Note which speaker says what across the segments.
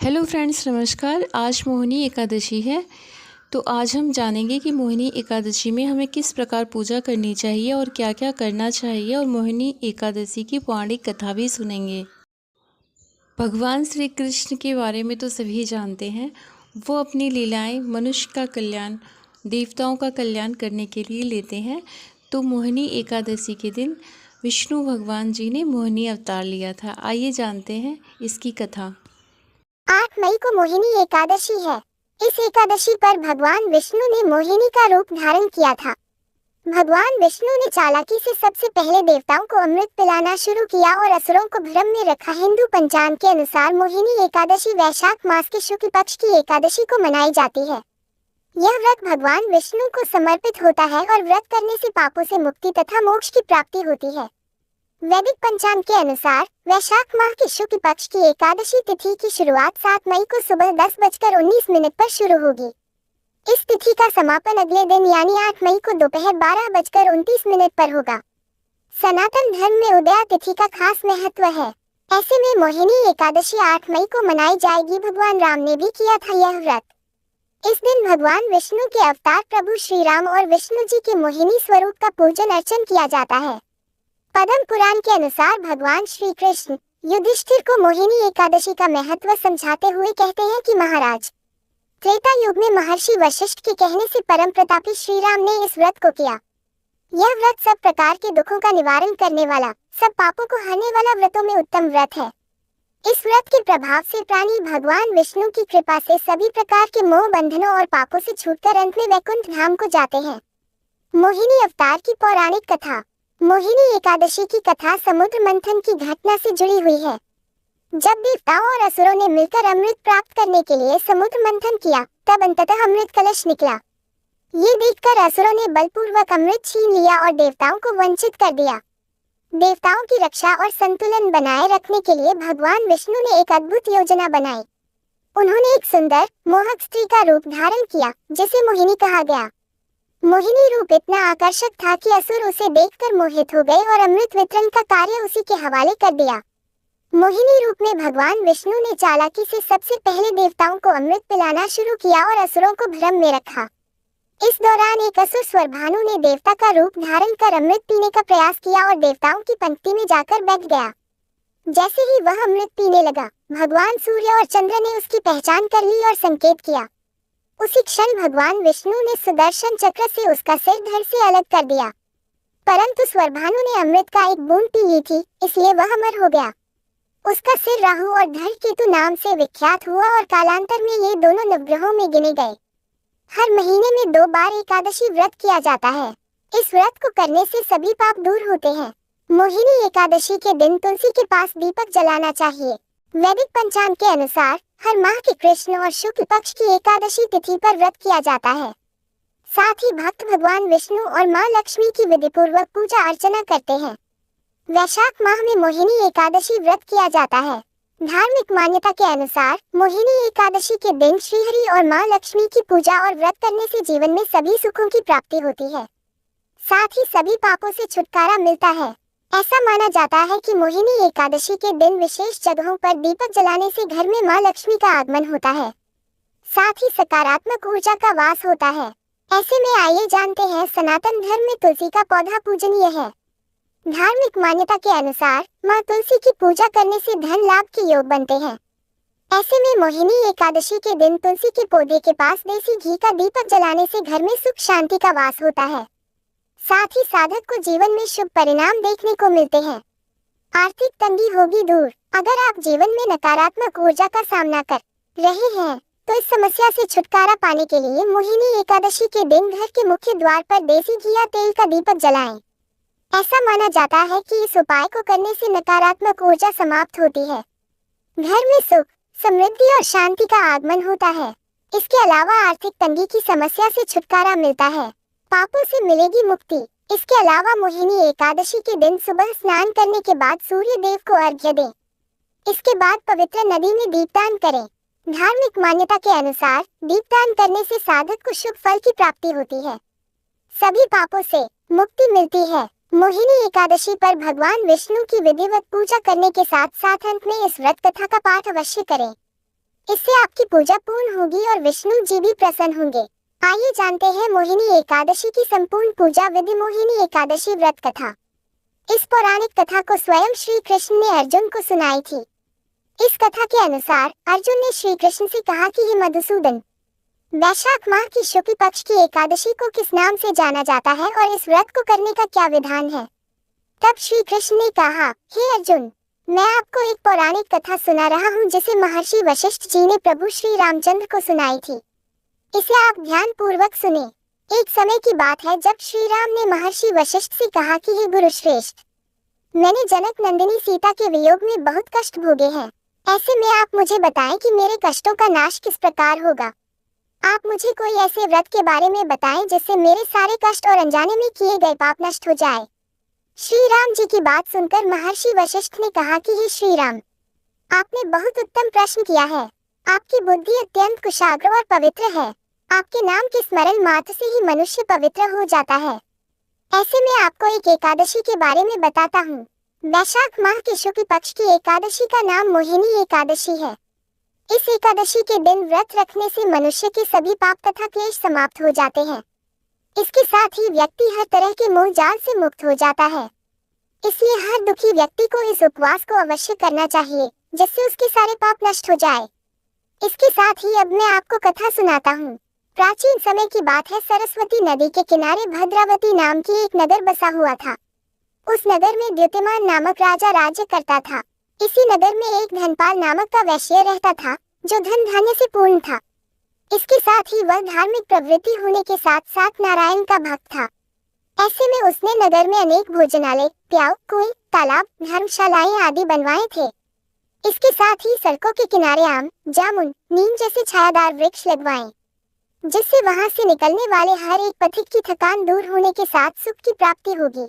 Speaker 1: Hello friends, नमस्कार। आज मोहिनी एकादशी है। तो आज हम जानेंगे कि मोहिनी एकादशी में हमें किस प्रकार पूजा करनी चाहिए और क्या क्या करना चाहिए, और मोहिनी एकादशी की पौराणिक कथा भी सुनेंगे। भगवान श्री कृष्ण के बारे में तो सभी जानते हैं। वो अपनी लीलाएं मनुष्य का कल्याण, देवताओं का कल्याण करने के लिए लेते हैं। तो मोहिनी एकादशी के दिन विष्णु भगवान जी ने मोहिनी अवतार लिया था। आइए जानते हैं इसकी कथा।
Speaker 2: 8 मई को मोहिनी एकादशी है। इस एकादशी पर भगवान विष्णु ने मोहिनी का रूप धारण किया था। भगवान विष्णु ने चालाकी से सबसे पहले देवताओं को अमृत पिलाना शुरू किया और असुरों को भ्रम में रखा। हिंदू पंचांग के अनुसार मोहिनी एकादशी वैशाख मास के शुक्ल पक्ष की एकादशी को मनाई जाती है। यह व्रत भगवान विष्णु को समर्पित होता है और व्रत करने से पापों से मुक्ति तथा मोक्ष की प्राप्ति होती है। वैदिक पंचांग के अनुसार वैशाख माह की शुक्ल पक्ष की एकादशी तिथि की शुरुआत 7 मई को सुबह 10:19 पर शुरू होगी। इस तिथि का समापन अगले दिन यानी 8 मई को दोपहर 12:29 पर होगा। सनातन धर्म में उदया तिथि का खास महत्व है। ऐसे में मोहिनी एकादशी 8 मई को मनाई जाएगी। भगवान राम ने भी किया था यह व्रत। इस दिन भगवान विष्णु के अवतार प्रभु श्री राम और विष्णु जी के मोहिनी स्वरूप का पूजन अर्चन किया जाता है। पद्म पुराण के अनुसार भगवान श्री कृष्ण युधिष्ठिर को मोहिनी एकादशी का महत्व समझाते हुए कहते हैं कि महाराज, त्रेता युग में महर्षि वशिष्ठ के कहने से परम प्रतापी श्री राम ने इस व्रत को किया। यह व्रत सब प्रकार के दुखों का निवारण करने वाला, सब पापों को हरने वाला व्रतों में उत्तम व्रत है। इस व्रत के प्रभाव से प्राणी भगवान विष्णु की कृपा से सभी प्रकार के मोह बंधनों और पापों से छूटकर अंत में वैकुंठ धाम को जाते हैं। मोहिनी अवतार की पौराणिक कथा। मोहिनी एकादशी की कथा समुद्र मंथन की घटना से जुड़ी हुई है। जब देवताओं और असुरों ने मिलकर अमृत प्राप्त करने के लिए समुद्र मंथन किया, तब अंततः अमृत कलश निकला। ये देखकर असुरों ने बलपूर्वक अमृत छीन लिया और देवताओं को वंचित कर दिया। देवताओं की रक्षा और संतुलन बनाए रखने के लिए भगवान विष्णु ने एक अद्भुत योजना बनाई। उन्होंने एक सुंदर मोहक स्त्री का रूप धारण किया, जिसे मोहिनी कहा गया। मोहिनी रूप इतना आकर्षक था कि असुर उसे देखकर मोहित हो गए और अमृत वितरण का कार्य उसी के हवाले कर दिया। मोहिनी रूप में भगवान विष्णु ने चालाकी से सबसे पहले देवताओं को अमृत पिलाना शुरू किया और असुरों को भ्रम में रखा। इस दौरान एक असुर स्वरभानु ने देवता का रूप धारण कर अमृत पीने का प्रयास किया और देवताओं की पंक्ति में जाकर बैठ गया। जैसे ही वह अमृत पीने लगा, भगवान सूर्य और चंद्र ने उसकी पहचान कर ली और संकेत किया। उसी क्षण भगवान विष्णु ने सुदर्शन चक्र से उसका सिर धड़ से अलग कर दिया। परंतु स्वरभानु ने अमृत का एक बूंद पी ली थी, इसलिए वह अमर हो गया। उसका सिर राहु और धड़ केतु नाम से विख्यात हुआ और कालांतर में ये दोनों नवग्रहों में गिने गए। हर महीने में 2 बार एकादशी व्रत किया जाता है। इस व्रत को करने से सभी पाप दूर होते हैं। मोहिनी एकादशी के दिन तुलसी के पास दीपक जलाना चाहिए। वैदिक पंचांग के अनुसार हर माह के कृष्ण और शुक्ल पक्ष की एकादशी तिथि पर व्रत किया जाता है। साथ ही भक्त भगवान विष्णु और मां लक्ष्मी की विधिपूर्वक पूजा अर्चना करते हैं। वैशाख माह में मोहिनी एकादशी व्रत किया जाता है। धार्मिक मान्यता के अनुसार मोहिनी एकादशी के दिन श्रीहरि और मां लक्ष्मी की पूजा और व्रत करने से जीवन में सभी सुखों की प्राप्ति होती है। साथ ही सभी पापों से छुटकारा मिलता है। ऐसा माना जाता है कि मोहिनी एकादशी के दिन विशेष जगहों पर दीपक जलाने से घर में मां लक्ष्मी का आगमन होता है। साथ ही सकारात्मक ऊर्जा का वास होता है। ऐसे में आइए जानते हैं, सनातन धर्म में तुलसी का पौधा पूजनीय है। धार्मिक मान्यता के अनुसार मां तुलसी की पूजा करने से धन लाभ के योग बनते हैं। ऐसे में मोहिनी एकादशी के दिन तुलसी के पौधे के पास देसी घी का दीपक जलाने से घर में सुख शांति का वास होता है। साथ ही साधक को जीवन में शुभ परिणाम देखने को मिलते हैं। आर्थिक तंगी होगी दूर। अगर आप जीवन में नकारात्मक ऊर्जा का सामना कर रहे हैं, तो इस समस्या से छुटकारा पाने के लिए मोहिनी एकादशी के दिन घर के मुख्य द्वार पर देसी घी या तेल का दीपक जलाएं। ऐसा माना जाता है कि इस उपाय को करने से नकारात्मक ऊर्जा समाप्त होती है। घर में सुख, समृद्धि और शांति का आगमन होता है। इसके अलावा आर्थिक तंगी की समस्या से छुटकारा मिलता है। पापों से मिलेगी मुक्ति। इसके अलावा मोहिनी एकादशी के दिन सुबह स्नान करने के बाद सूर्य देव को अर्घ्य दें। इसके बाद पवित्र नदी में दीपदान करें। धार्मिक मान्यता के अनुसार दीपदान करने से साधक को शुभ फल की प्राप्ति होती है। सभी पापों से मुक्ति मिलती है। मोहिनी एकादशी पर भगवान विष्णु की विधिवत पूजा करने के साथ साथ अंत में इस व्रत कथा का पाठ अवश्य करें। इससे आपकी पूजा पूर्ण होगी और विष्णु जी भी प्रसन्न होंगे। आइए जानते हैं मोहिनी एकादशी की संपूर्ण पूजा विधि। मोहिनी एकादशी व्रत कथा। इस पौराणिक कथा को स्वयं श्री कृष्ण ने अर्जुन को सुनाई थी। इस कथा के अनुसार अर्जुन ने श्री कृष्ण से कहा कि हे मधुसूदन, वैशाख माह की शुक्ल पक्ष की एकादशी को किस नाम से जाना जाता है और इस व्रत को करने का क्या विधान है। तब श्री कृष्ण ने कहा, हे अर्जुन, मैं आपको एक पौराणिक कथा सुना रहा हूँ जिसे महर्षि वशिष्ठ जी ने प्रभु श्री रामचंद्र को सुनाई थी। इसे आप ध्यान पूर्वक सुने। एक समय की बात है जब श्री राम ने महर्षि वशिष्ठ से कहा कि हे गुरु श्रेष्ठ, मैंने जनक नंदिनी सीता के वियोग में बहुत कष्ट भोगे हैं। ऐसे में आप मुझे बताएं कि मेरे कष्टों का नाश किस प्रकार होगा। आप मुझे कोई ऐसे व्रत के बारे में बताएं जिससे मेरे सारे कष्ट और अनजाने में किए गए पाप नष्ट हो जाए। श्री राम जी की बात सुनकर महर्षि वशिष्ठ ने कहा कि हे श्री राम, आपने बहुत उत्तम प्रश्न किया है। आपकी बुद्धि अत्यंत कुशाग्र और पवित्र है। आपके नाम के स्मरण मात्र से ही मनुष्य पवित्र हो जाता है। ऐसे में आपको एक एकादशी के बारे में बताता हूँ। वैशाख माह के शुक्ल पक्ष की एकादशी का नाम मोहिनी एकादशी है। इस एकादशी के दिन व्रत रखने से मनुष्य के सभी पाप तथा क्लेश समाप्त हो जाते हैं। इसके साथ ही व्यक्ति हर तरह के मोह जाल से मुक्त हो जाता है। इसलिए हर दुखी व्यक्ति को इस उपवास को अवश्य करना चाहिए, जिससे उसके सारे पाप नष्ट हो जाए। इसके साथ ही अब मैं आपको कथा सुनाता हूँ। प्राचीन समय की बात है। सरस्वती नदी के किनारे भद्रावती नाम की एक नगर बसा हुआ था। उस नगर में द्युतिमान नामक राजा राज्य करता था। इसी नगर में एक धनपाल नामक का वैश्य रहता था, जो धन धान्य से पूर्ण था। इसके साथ ही वह धार्मिक प्रवृत्ति होने के साथ साथ नारायण का भक्त था। ऐसे में उसने नगर में अनेक भोजनालय, प्याऊ, कुएं, तालाब, धर्मशालाएं आदि बनवाए थे। इसके साथ ही सड़कों के किनारे आम, जामुन, नीम जैसे छायादार वृक्ष लगवाए, जिससे वहां से निकलने वाले हर एक पथिक की थकान दूर होने के साथ सुख की प्राप्ति होगी।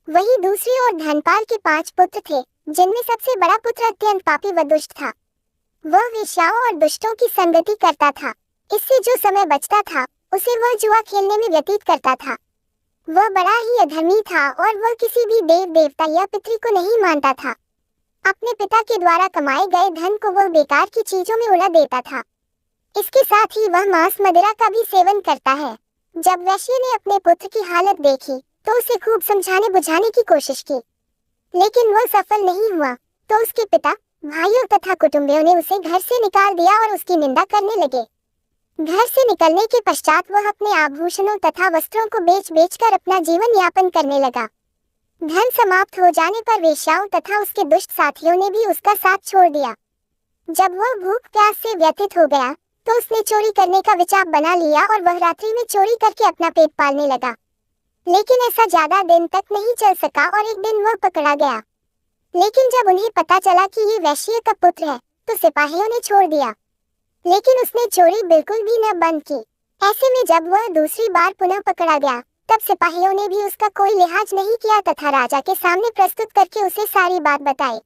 Speaker 2: वहीं दूसरी ओर धनपाल के 5 पुत्र थे, जिनमें सबसे बड़ा पुत्र अत्यंत पापी व दुष्ट था। वह वेश्याओं और दुष्टों की संगति करता था। इससे जो समय बचता था उसे वह जुआ खेलने में व्यतीत करता था। वह बड़ा ही अधर्मी था और वह किसी भी देव देवता या पितृ को नहीं मानता था। अपने पिता के द्वारा कमाए गए धन को वह बेकार की चीजों में उड़ा देता था। इसके साथ ही वह मांस मदिरा का भी सेवन करता है। जब वैश्य ने अपने पुत्र की हालत देखी तो उसे खूब समझाने बुझाने की कोशिश की, लेकिन वह सफल नहीं हुआ। तो उसके पिता, भाइयों तथा कुटुंबियों ने उसे घर से निकाल दिया और उसकी निंदा करने लगे। घर से निकलने के पश्चात वह अपने आभूषणों तथा वस्त्रों को बेच कर अपना जीवन यापन करने लगा। धन समाप्त हो जाने पर वेश्याओं तथा उसके दुष्ट साथियों ने भी उसका साथ छोड़ दिया। जब वह भूख प्यास से व्यथित हो गया तो उसने चोरी करने का विचार बना लिया और वह रात्रि में चोरी करके अपना पेट पालने लगा। लेकिन ऐसा ज्यादा दिन तक नहीं चल सका और एक दिन वह पकड़ा गया। लेकिन जब उन्हें पता चला कि ये वैश्य का पुत्र है तो सिपाहियों ने छोड़ दिया, लेकिन उसने चोरी बिल्कुल भी न बंद की। ऐसे में जब वह दूसरी बार पुनः पकड़ा गया तब सिपाहियों ने भी उसका कोई लिहाज नहीं किया तथा राजा के सामने प्रस्तुत करके उसे सारी बात बताई।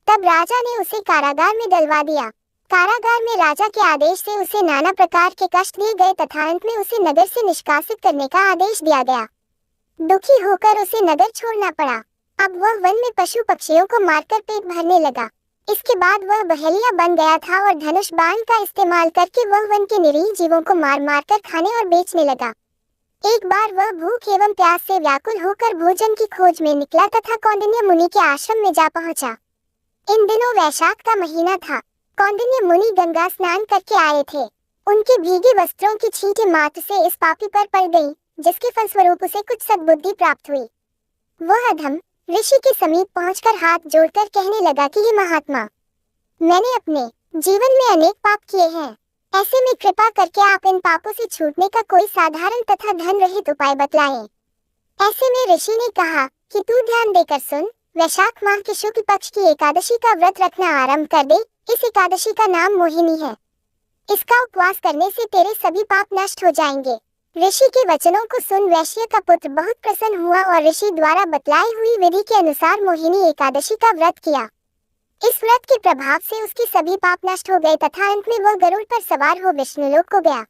Speaker 2: तब राजा ने उसे कारागार में डलवा दिया। कारागार में राजा के आदेश से उसे नाना प्रकार के कष्ट दिए गए तथा अंत में उसे नगर से निष्कासित करने का आदेश दिया गया। दुखी होकर उसे नगर छोड़ना पड़ा। अब वह वन में पशु पक्षियों को मारकर पेट भरने लगा। इसके बाद वह बहेलिया बन गया था और धनुष बाण का इस्तेमाल करके वह वन के निरीह जीवों को मार कर खाने और बेचने लगा। एक बार वह भूख एवं प्यास से व्याकुल होकर भोजन की खोज में निकला तथा कौंडिन्य मुनि के आश्रम में जा पहुंचा। इन दिनों वैशाख का महीना था। कौंडिन्य मुनि गंगा स्नान करके आए थे। उनके भीगे वस्त्रों की छींटे मात्र से इस पापी पर पड़ गईं, जिसके फलस्वरूप उसे कुछ सद्बुद्धि प्राप्त हुई। वह अधम ऋषि के समीप पहुंचकर हाथ जोड़कर कहने लगा कि हे महात्मा, मैंने अपने जीवन में अनेक पाप किए हैं। ऐसे में कृपा करके आप इन पापों से छूटने का कोई साधारण तथा धन रहित उपाय बतलाएं। ऐसे में ऋषि ने कहा कि तू ध्यान देकर सुन। वैशाख माह के शुक्ल पक्ष की एकादशी का व्रत रखना आरंभ कर दे। इस एकादशी का नाम मोहिनी है। इसका उपवास करने से तेरे सभी पाप नष्ट हो जाएंगे। ऋषि के वचनों को सुन वैश्य का पुत्र बहुत प्रसन्न हुआ और ऋषि द्वारा बतलाई हुई विधि के अनुसार मोहिनी एकादशी का व्रत किया। इस व्रत के प्रभाव से उसके सभी पाप नष्ट हो गए तथा अंत में वह गरुड़ पर सवार हो विष्णुलोक को गया।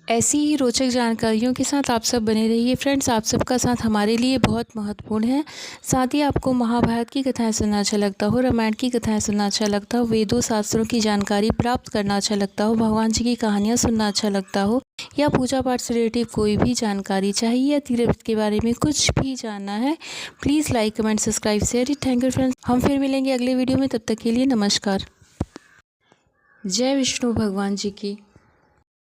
Speaker 1: ऐसी ही रोचक जानकारियों के साथ आप सब बने रहिए फ्रेंड्स। आप सबका साथ हमारे लिए बहुत महत्वपूर्ण है। साथ ही आपको महाभारत की कथाएं सुनना अच्छा लगता हो, रामायण की कथाएं सुनना अच्छा लगता हो, वेदों शास्त्रों की जानकारी प्राप्त करना अच्छा लगता हो, भगवान जी की कहानियाँ सुनना अच्छा लगता हो, या पूजा पाठ से रिलेटिव कोई भी जानकारी चाहिए या तीर्थ के बारे में कुछ भी जानना है, please like comment subscribe share it. Thank you friends. हम फिर मिलेंगे अगले वीडियो में, तब तक के लिए नमस्कार। जय विष्णु भगवान जी की।